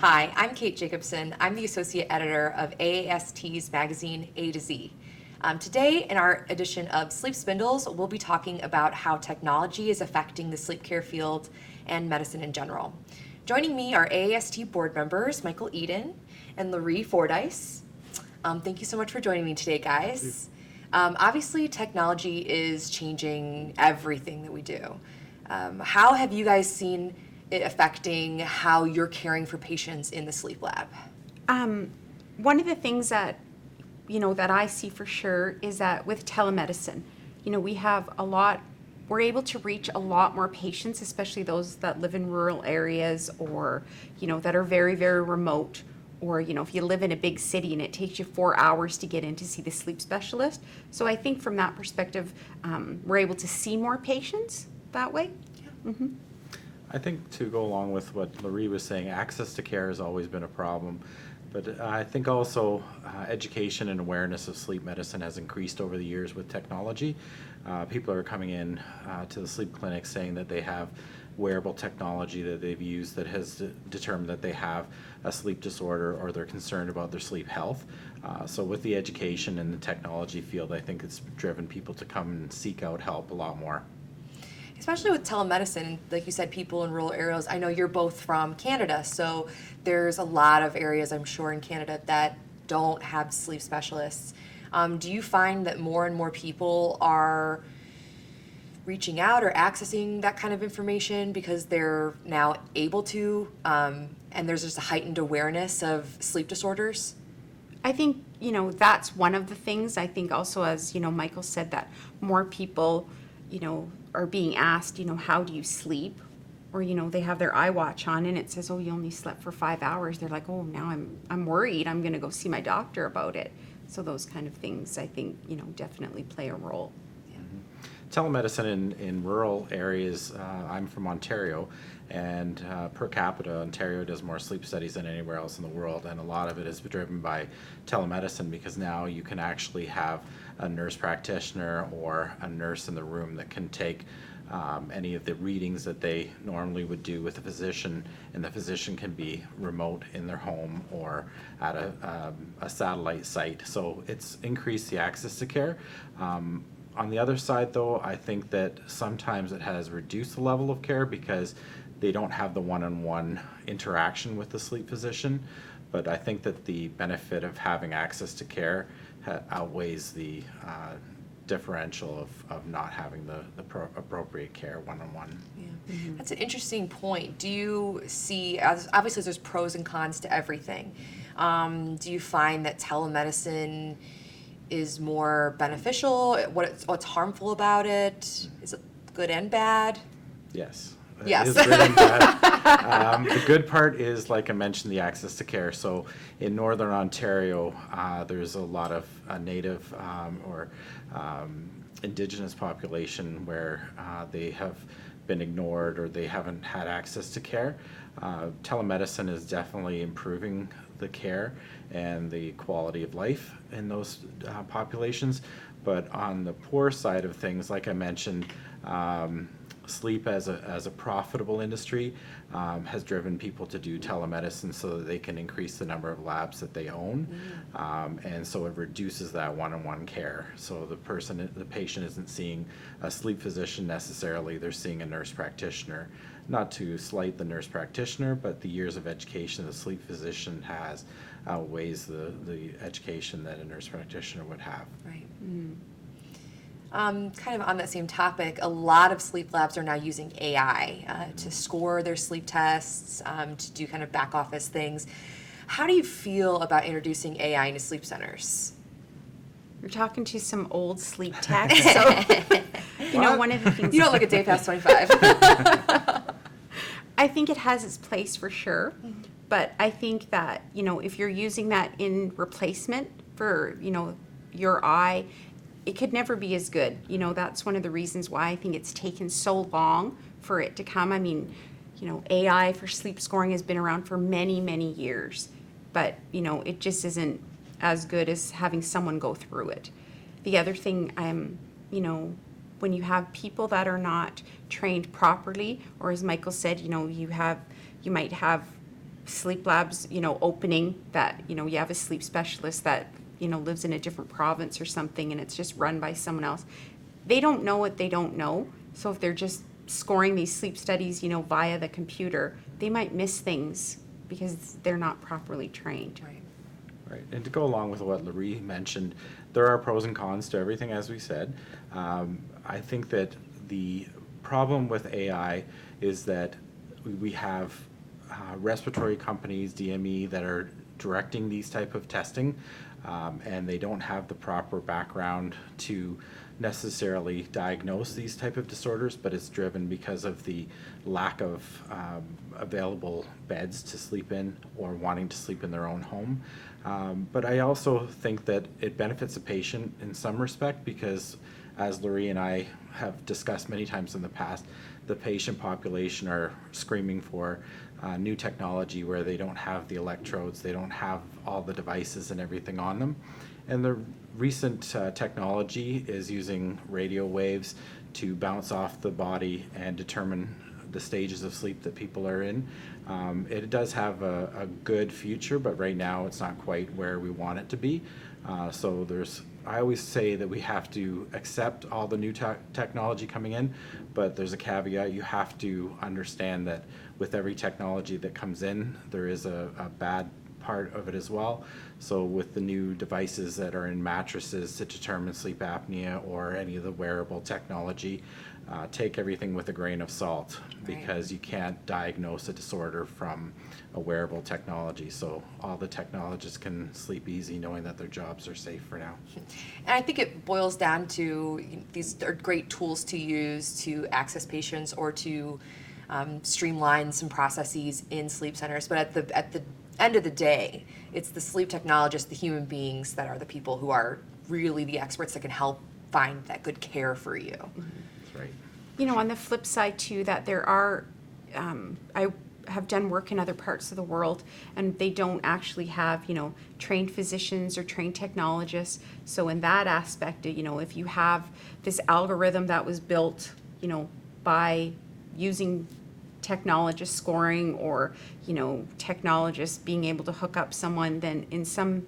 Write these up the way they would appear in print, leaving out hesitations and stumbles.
Hi, I'm Kate Jacobson. I'm the associate editor of AAST's magazine A to Z. Today, in our edition of Sleep Spindles, we'll be talking about how technology is affecting the sleep care field and medicine in general. Joining me are AAST board members Michael Eden and Laree Fordyce. Thank you so much for joining me today, guys. Obviously, technology is changing everything that we do. How have you guys seen it affecting how you're caring for patients in the sleep lab? One of the things that that I see for sure is that with telemedicine, we're able to reach a lot more patients, especially those that live in rural areas or that are very, very remote, or if you live in a big city and it takes you 4 hours to get in to see the sleep specialist. So I think from that perspective, we're able to see more patients that way. Yeah. Mm-hmm. I think to go along with what Laree was saying, access to care has always been a problem. But I think also education and awareness of sleep medicine has increased over the years with technology. People are coming in to the sleep clinic saying that they have wearable technology that they've used that has determined that they have a sleep disorder or they're concerned about their sleep health. So with the education and the technology field, I think it's driven people to come and seek out help a lot more. Especially with telemedicine, like you said, people in rural areas. I know you're both from Canada, so there's a lot of areas, I'm sure, in Canada that don't have sleep specialists. Do you find that more and more people are reaching out or accessing that kind of information because they're now able to, and there's just a heightened awareness of sleep disorders? I think, that's one of the things. I think also, as, Michael said, that more people, are being asked, how do you sleep? Or, they have their iWatch on and it says, oh, you only slept for 5 hours. They're like, oh, now I'm worried. I'm going to go see my doctor about it. So those kind of things, I think, definitely play a role. Yeah. Telemedicine in rural areas, I'm from Ontario, and per capita, Ontario does more sleep studies than anywhere else in the world, and a lot of it is driven by telemedicine because now you can actually have a nurse practitioner or a nurse in the room that can take any of the readings that they normally would do with a physician, and the physician can be remote in their home or at a satellite site. So it's increased the access to care. On the other side, though, I think that sometimes it has reduced the level of care because they don't have the one-on-one interaction with the sleep physician. But I think that the benefit of having access to care outweighs the differential of not having the appropriate care one-on-one. Yeah. Mm-hmm. That's an interesting point. Do you see, obviously there's pros and cons to everything. Do you find that telemedicine is more beneficial? What's harmful about it? Is it good and bad? Yes. Yes. It is good and bad. The good part is, like I mentioned, the access to care. So in Northern Ontario, there's a lot of native or Indigenous population where they have been ignored or they haven't had access to care. Telemedicine is definitely improving the care and the quality of life in those populations. But on the poor side of things, like I mentioned, sleep as a profitable industry has driven people to do telemedicine so that they can increase the number of labs that they own, and so it reduces that one-on-one care. So the patient isn't seeing a sleep physician necessarily; they're seeing a nurse practitioner. Not to slight the nurse practitioner, but the years of education the sleep physician has outweighs the education that a nurse practitioner would have. Right. Kind of on that same topic, a lot of sleep labs are now using AI to score their sleep tests, to do kind of back office things. How do you feel about introducing AI into sleep centers? You're talking to some old sleep techs, so one of the things You don't look a day past 25. I think it has its place for sure, but I think that if you're using that in replacement for your eye, it could never be as good. That's one of the reasons why I think it's taken so long for it to come. I mean, AI for sleep scoring has been around for many, many years, but it just isn't as good as having someone go through it. The other thing, when you have people that are not trained properly, or as Michael said, you might have sleep labs, opening that, you have a sleep specialist that, lives in a different province or something and it's just run by someone else. They don't know what they don't know. So if they're just scoring these sleep studies, via the computer, they might miss things because they're not properly trained. Right. Right, and to go along with what Laree mentioned, there are pros and cons to everything, as we said. I think that the problem with AI is that we have respiratory companies, DME, that are directing these type of testing, and they don't have the proper background to necessarily diagnose these type of disorders, but it's driven because of the lack of available beds to sleep in or wanting to sleep in their own home. But I also think that it benefits the patient in some respect because, as Laree and I have discussed many times in the past, the patient population are screaming for new technology where they don't have the electrodes, they don't have all the devices and everything on them. And the recent technology is using radio waves to bounce off the body and determine the stages of sleep that people are in. It does have a good future, but right now it's not quite where we want it to be. So I always say that we have to accept all the new technology coming in, but there's a caveat. You have to understand that with every technology that comes in, there is a bad part of it as well. So with the new devices that are in mattresses to determine sleep apnea or any of the wearable technology, take everything with a grain of salt because you can't diagnose a disorder from a wearable technology. So all the technologists can sleep easy knowing that their jobs are safe for now. And I think it boils down to these are great tools to use to access patients or to streamline some processes in sleep centers. But at the end of the day, it's the sleep technologists, the human beings that are the people who are really the experts that can help find that good care for you. That's right. On the flip side too, that there are, I have done work in other parts of the world and they don't actually have, trained physicians or trained technologists. So in that aspect, if you have this algorithm that was built, by using technologist scoring or, technologists being able to hook up someone, then in some,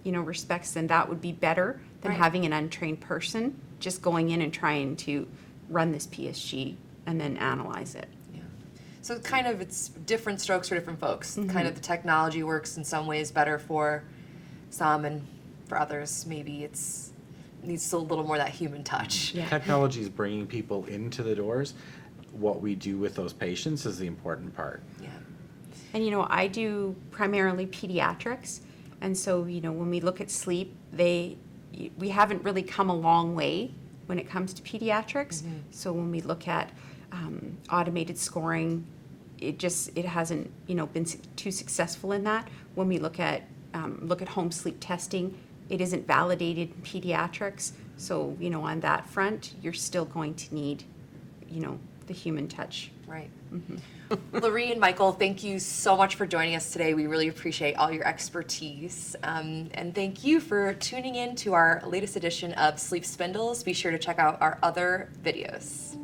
respects, then that would be better than Right. having an untrained person just going in and trying to run this PSG and then analyze it. Yeah. So kind of it's different strokes for different folks. Kind of the technology works in some ways better for some, and for others maybe it needs a little more of that human touch. Yeah. Technology is bringing people into the doors. What we do with those patients is the important part. Yeah. And I do primarily pediatrics, and so when we look at sleep, we haven't really come a long way when it comes to pediatrics. So when we look at automated scoring, it hasn't been too successful in that. When we look at home sleep testing, it isn't validated in pediatrics. So on that front, you're still going to need the human touch. Right. Laree and Michael, thank you so much for joining us today. We really appreciate all your expertise. And thank you for tuning in to our latest edition of Sleep Spindles. Be sure to check out our other videos.